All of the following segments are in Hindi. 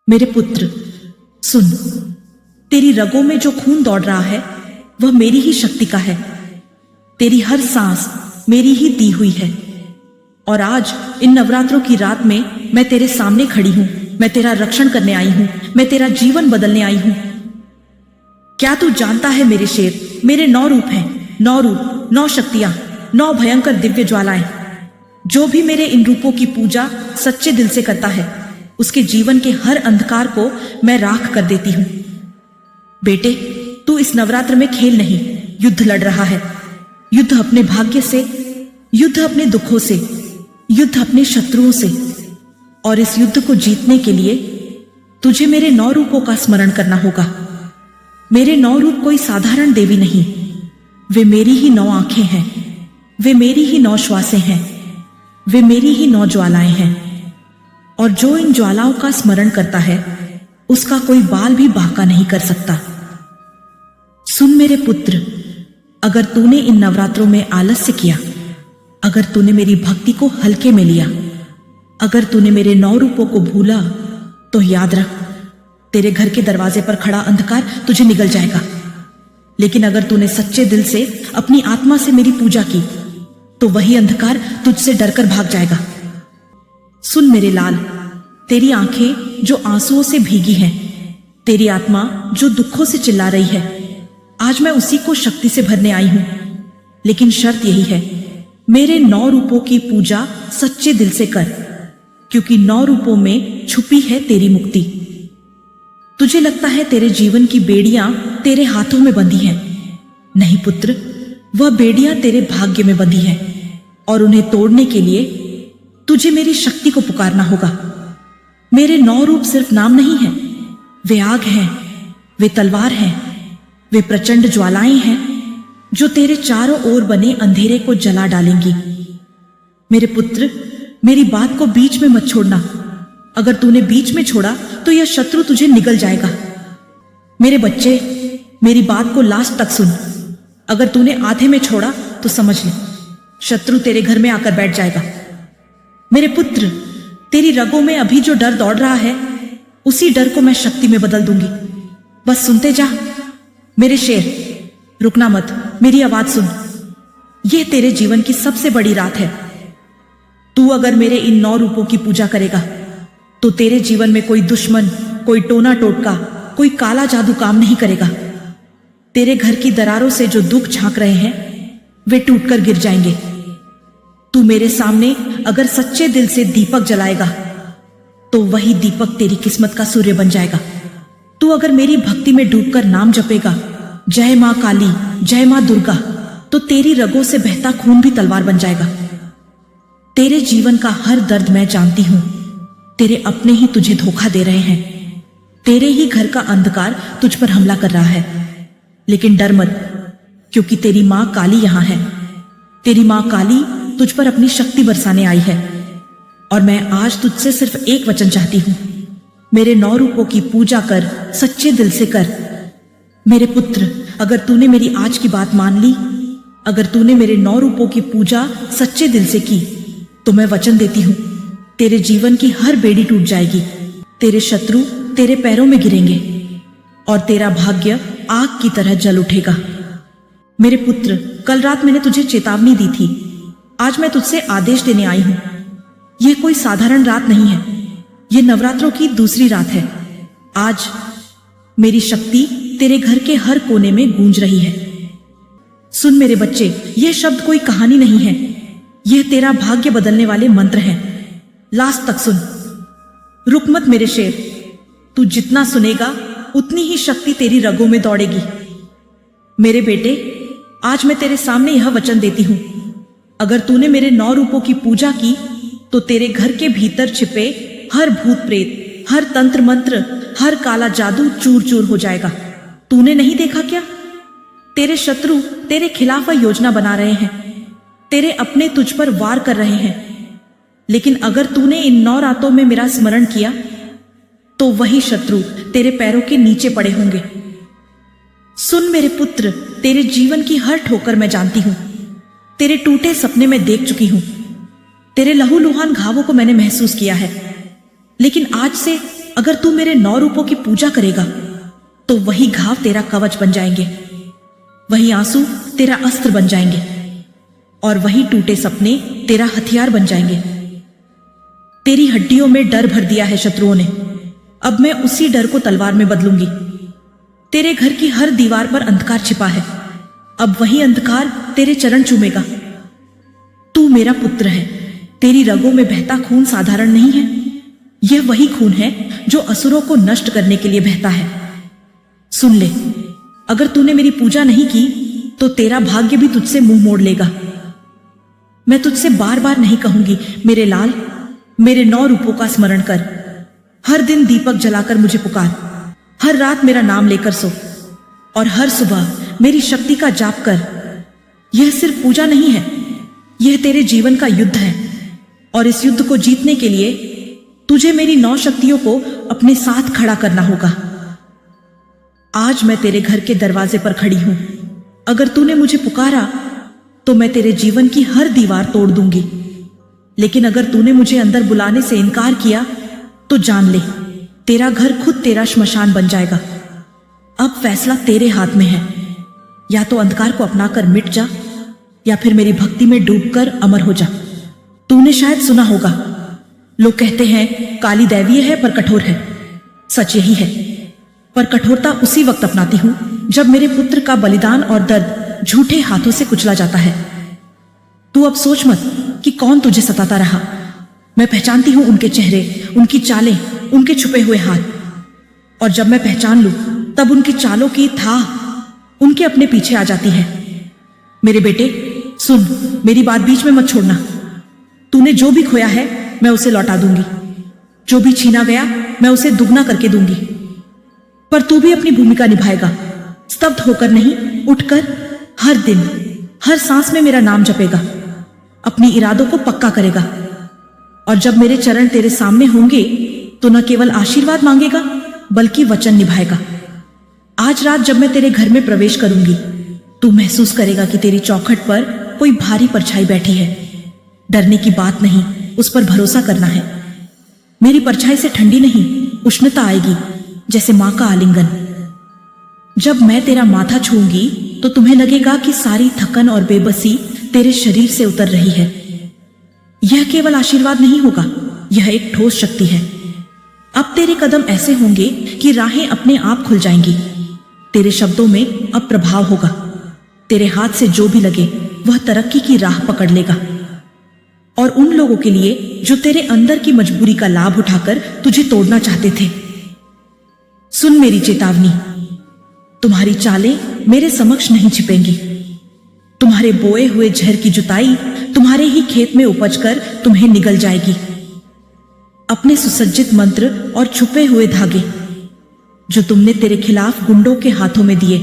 मेरे पुत्र सुन, तेरी रगों में जो खून दौड़ रहा है वह मेरी ही शक्ति का है। तेरी हर सांस मेरी ही दी हुई है। और आज इन नवरात्रों की रात में मैं तेरे सामने खड़ी हूं। मैं तेरा रक्षण करने आई हूं। मैं तेरा जीवन बदलने आई हूं। क्या तू जानता है मेरे शेर, मेरे 9 रूप हैं। 9 रूप, 9 शक्तियां, 9 भयंकर दिव्य ज्वालाएं। जो भी मेरे इन रूपों की पूजा सच्चे दिल से करता है उसके जीवन के हर अंधकार को मैं राख कर देती हूं। बेटे, तू इस नवरात्र में खेल नहीं, युद्ध लड़ रहा है। युद्ध अपने भाग्य से, युद्ध अपने दुखों से, युद्ध अपने शत्रुओं से। और इस युद्ध को जीतने के लिए तुझे मेरे 9 रूपों का स्मरण करना होगा। मेरे 9 रूप कोई साधारण देवी नहीं, वे मेरी ही 9 आंखें हैं। वे मेरी ही 9 श्वासें हैं। वे मेरी ही 9 ज्वालाएं हैं। और जो इन ज्वालाओं का स्मरण करता है उसका कोई बाल भी बांका नहीं कर सकता। सुन मेरे पुत्र, अगर तूने इन नवरात्रों में आलस्य किया, अगर तूने मेरी भक्ति को हल्के में लिया, अगर तूने मेरे 9 रूपों को भूला, तो याद रख, तेरे घर के दरवाजे पर खड़ा अंधकार तुझे निगल जाएगा। लेकिन अगर तूने सच्चे दिल से अपनी आत्मा से मेरी पूजा की तो वही अंधकार तुझसे डरकर भाग जाएगा। सुन मेरे लाल, तेरी आंखें जो आंसुओं से भीगी हैं, तेरी आत्मा जो दुखों से चिल्ला रही है, आज मैं उसी को शक्ति से भरने आई हूं। लेकिन शर्त यही है, मेरे 9 रूपों की पूजा सच्चे दिल से कर, क्योंकि 9 रूपों में छुपी है तेरी मुक्ति। तुझे लगता है तेरे जीवन की बेड़ियां तेरे हाथों में बंधी हैं। नहीं पुत्र, वह बेड़ियां तेरे भाग्य में बंधी हैं और उन्हें तोड़ने के लिए तुझे मेरी शक्ति को पुकारना होगा। मेरे 9 रूप सिर्फ नाम नहीं हैं, वे आग हैं, वे तलवार हैं, वे प्रचंड ज्वालाएं हैं जो तेरे चारों ओर बने अंधेरे को जला डालेंगी। मेरे पुत्र, मेरी बात को बीच में मत छोड़ना। अगर तूने बीच में छोड़ा तो यह शत्रु तुझे निगल जाएगा। मेरे बच्चे, मेरी बात को लास्ट तक सुन। अगर तूने आधे में छोड़ा तो समझ ले, शत्रु तेरे घर में आकर बैठ जाएगा। मेरे पुत्र, तेरी रगों में अभी जो डर दौड़ रहा है उसी डर को मैं शक्ति में बदल दूंगी। बस सुनते जा। मेरे शेर, रुकना मत, मेरी आवाज सुन। यह तेरे जीवन की सबसे बड़ी रात है। तू अगर मेरे इन 9 रूपों की पूजा करेगा तो तेरे जीवन में कोई दुश्मन, कोई टोना टोटका, कोई काला जादू काम नहीं करेगा। तेरे घर की दरारों से जो दुख झांक रहे हैं वे टूटकर गिर जाएंगे। तू मेरे सामने अगर सच्चे दिल से दीपक जलाएगा तो वही दीपक तेरी किस्मत का सूर्य बन जाएगा। तू अगर मेरी भक्ति में डूबकर नाम जपेगा, जय मां काली, जय मां दुर्गा, तो तेरी रगों से बहता खून भी तलवार बन जाएगा। तेरे जीवन का हर दर्द मैं जानती हूं। तेरे अपने ही तुझे धोखा दे रहे हैं। तेरे ही घर का अंधकार तुझ पर हमला कर रहा है। लेकिन डर मत, क्योंकि तेरी मां काली यहां है। तेरी मां काली तुझ पर अपनी शक्ति बरसाने आई है। और मैं आज तुझसे सिर्फ एक वचन चाहती हूं, मेरे 9 रूपों की पूजा कर, सच्चे दिल से कर। मेरे पुत्र, अगर तूने मेरी आज की बात मान ली, अगर तूने मेरे 9 रूपों की पूजा सच्चे दिल से की, तो मैं वचन देती हूं, तेरे जीवन की हर बेड़ी टूट जाएगी। तेरे शत्रु तेरे पैरों में गिरेंगे और तेरा भाग्य आग की तरह जल उठेगा। मेरे पुत्र, कल रात मैंने तुझे चेतावनी दी थी। आज मैं तुझसे आदेश देने आई हूं। यह कोई साधारण रात नहीं है, यह नवरात्रों की दूसरी रात है। आज मेरी शक्ति तेरे घर के हर कोने में गूंज रही है। सुन मेरे बच्चे, यह शब्द कोई कहानी नहीं है, यह तेरा भाग्य बदलने वाले मंत्र हैं। लास्ट तक सुन। रुक मत मेरे शेर, तू जितना सुनेगा उतनी ही शक्ति तेरी रगों में दौड़ेगी। मेरे बेटे, आज मैं तेरे सामने यह वचन देती हूं, अगर तूने मेरे 9 रूपों की पूजा की तो तेरे घर के भीतर छिपे हर भूत प्रेत, हर तंत्र मंत्र, हर काला जादू चूर चूर हो जाएगा। तूने नहीं देखा क्या? तेरे शत्रु तेरे खिलाफ योजना बना रहे हैं। तेरे अपने तुझ पर वार कर रहे हैं। लेकिन अगर तूने इन 9 रातों में मेरा स्मरण किया तो वही शत्रु तेरे पैरों के नीचे पड़े होंगे। सुन मेरे पुत्र, तेरे जीवन की हर ठोकर मैं जानती हूं। तेरे टूटे सपने मैं देख चुकी हूं। तेरे लहूलुहान घावों को मैंने महसूस किया है। लेकिन आज से अगर तू मेरे 9 रूपों की पूजा करेगा तो वही घाव तेरा कवच बन जाएंगे, वही आंसू तेरा अस्त्र बन जाएंगे और वही टूटे सपने तेरा हथियार बन जाएंगे। तेरी हड्डियों में डर भर दिया है शत्रुओं ने, अब मैं उसी डर को तलवार में बदलूंगी। तेरे घर की हर दीवार पर अंधकार छिपा है, अब वही अंधकार तेरे चरण चूमेगा। तू मेरा पुत्र है, तेरी रगों में बहता खून साधारण नहीं है, यह वही खून है जो असुरों को नष्ट करने के लिए बहता है। सुन ले, अगर तूने मेरी पूजा नहीं की तो तेरा भाग्य भी तुझसे मुंह मोड़ लेगा। मैं तुझसे बार बार नहीं कहूंगी, मेरे लाल, मेरे 9 रूपों का स्मरण कर, हर दिन दीपक जलाकर मुझे पुकार, हर रात मेरा नाम लेकर सो और हर सुबह मेरी शक्ति का जाप कर। यह सिर्फ पूजा नहीं है, यह तेरे जीवन का युद्ध है और इस युद्ध को जीतने के लिए तुझे मेरी 9 शक्तियों को अपने साथ खड़ा करना होगा। आज मैं तेरे घर के दरवाजे पर खड़ी हूं, अगर तूने मुझे पुकारा तो मैं तेरे जीवन की हर दीवार तोड़ दूंगी, लेकिन अगर तूने मुझे अंदर बुलाने से इनकार किया तो जान ले, तेरा घर खुद तेरा श्मशान बन जाएगा। अब फैसला तेरे हाथ में है, या तो अंधकार को अपनाकर मिट जा या फिर मेरी भक्ति में डूबकर अमर हो जा। तूने शायद सुना होगा, लोग कहते हैं काली दैवीय है पर कठोर है। सच यही है, पर कठोरता उसी वक्त अपनाती हूं जब मेरे पुत्र का बलिदान और दर्द झूठे हाथों से कुचला जाता है। तू अब सोच मत कि कौन तुझे सताता रहा, मैं पहचानती हूं उनके चेहरे, उनकी चालें, उनके छुपे हुए हाथ, और जब मैं पहचान लूं तब उनकी चालों की था उनके अपने पीछे आ जाती है। मेरे बेटे सुन, मेरी बात बीच में मत छोड़ना। तूने जो भी खोया है मैं उसे लौटा दूंगी, जो भी छीना गया मैं उसे दुगना करके दूंगी, पर तू भी अपनी भूमिका निभाएगा, स्तब्ध होकर नहीं, उठकर हर दिन हर सांस में मेरा नाम जपेगा, अपनी इरादों को पक्का करेगा। और जब मेरे चरण तेरे सामने होंगे तो न केवल आशीर्वाद मांगेगा बल्कि वचन निभाएगा। आज रात जब मैं तेरे घर में प्रवेश करूंगी तू महसूस करेगा कि तेरी चौखट पर कोई भारी परछाई बैठी है। डरने की बात नहीं, उस पर भरोसा करना है। मेरी परछाई से ठंडी नहीं, उष्णता आएगी, जैसे मां का आलिंगन। जब मैं तेरा माथा छूंगी तो तुम्हें लगेगा कि सारी थकन और बेबसी तेरे शरीर से उतर रही है। यह केवल आशीर्वाद नहीं होगा, यह एक ठोस शक्ति है। अब तेरे कदम ऐसे होंगे कि राहें अपने आप खुल जाएंगी। तेरे शब्दों में अब प्रभाव होगा, तेरे हाथ से जो भी लगे वह तरक्की की राह पकड़ लेगा। और उन लोगों के लिए जो तेरे अंदर की मजबूरी का लाभ उठाकर तुझे तोड़ना चाहते थे, सुन मेरी चेतावनी, तुम्हारी चालें मेरे समक्ष नहीं छिपेंगी। तुम्हारे बोए हुए झर की जुताई तुम्हारे ही खेत में उपजकर तुम्हें निगल जाएगी। अपने सुसज्जित मंत्र और छुपे हुए धागे जो तुमने तेरे खिलाफ गुंडों के हाथों में दिए,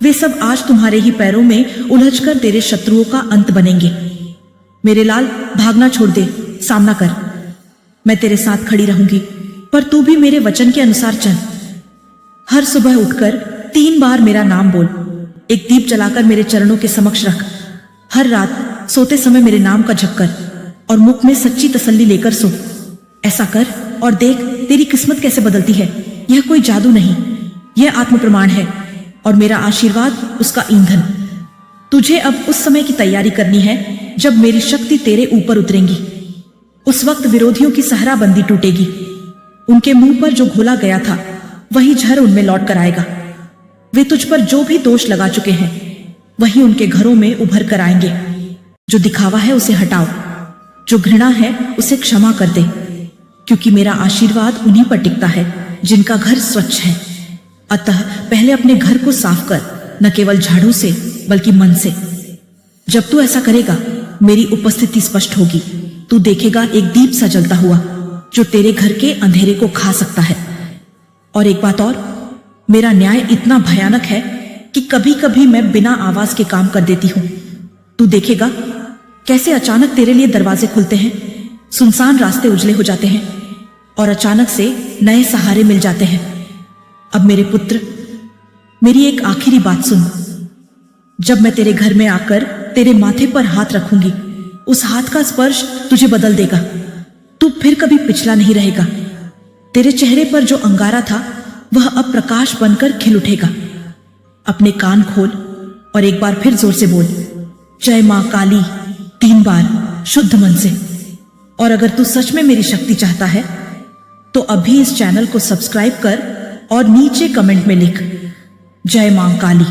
वे सब आज तुम्हारे ही पैरों में उलझकर तेरे शत्रुओं का अंत बनेंगे। मेरे लाल, भागना छोड़ दे, सामना कर। मैं तेरे साथ खड़ी रहूंगी, पर तू भी मेरे वचन के अनुसार चल। हर सुबह उठकर 3 बार मेरा नाम बोल, एक दीप जलाकर मेरे चरणों के समक्ष रख। हर रात सोते समय मेरे नाम का जप कर और मुख में सच्ची तसल्ली लेकर सो। ऐसा कर और देख तेरी किस्मत कैसे बदलती है। यह कोई जादू नहीं, यह आत्म प्रमाण है और मेरा आशीर्वाद उसका ईंधन। तुझे अब उस समय की तैयारी करनी है जब मेरी शक्ति तेरे ऊपर उतरेगी। उस वक्त विरोधियों की सहराबंदी टूटेगी, उनके मुंह पर जो घोला गया था वही झर उनमें लौट कर आएगा। वे तुझ पर जो भी दोष लगा चुके हैं वही उनके घरों में उभर कर आएंगे। जो दिखावा है उसे हटाओ, जो घृणा है उसे क्षमा कर दे, क्योंकि मेरा आशीर्वाद उन्हीं पर टिकता है जिनका घर स्वच्छ है। अतः पहले अपने घर को साफ कर, न केवल झाड़ू से बल्कि मन से। जब तू ऐसा करेगा मेरी उपस्थिति स्पष्ट होगी। तू देखेगा एक दीप सा जलता हुआ जो तेरे घर के अंधेरे को खा सकता है। और एक बात और, मेरा न्याय इतना भयानक है कि कभी कभी मैं बिना आवाज के काम कर देती हूं। तू देखेगा कैसे अचानक तेरे लिए दरवाजे खुलते हैं, सुनसान रास्ते उजले हो जाते हैं और अचानक से नए सहारे मिल जाते हैं। अब मेरे पुत्र, मेरी एक आखिरी बात सुन। जब मैं तेरे घर में आकर तेरे माथे पर हाथ रखूंगी, उस हाथ का स्पर्श तुझे बदल देगा। तू फिर कभी पिछला नहीं रहेगा। तेरे चेहरे पर जो अंगारा था वह अब प्रकाश बनकर खिल उठेगा। अपने कान खोल और एक बार फिर जोर से बोल, जय मां काली, 3 बार शुद्ध मन से। और अगर तू सच में मेरी शक्ति चाहता है तो अभी इस चैनल को सब्सक्राइब कर और नीचे कमेंट में लिख, जय मां काली।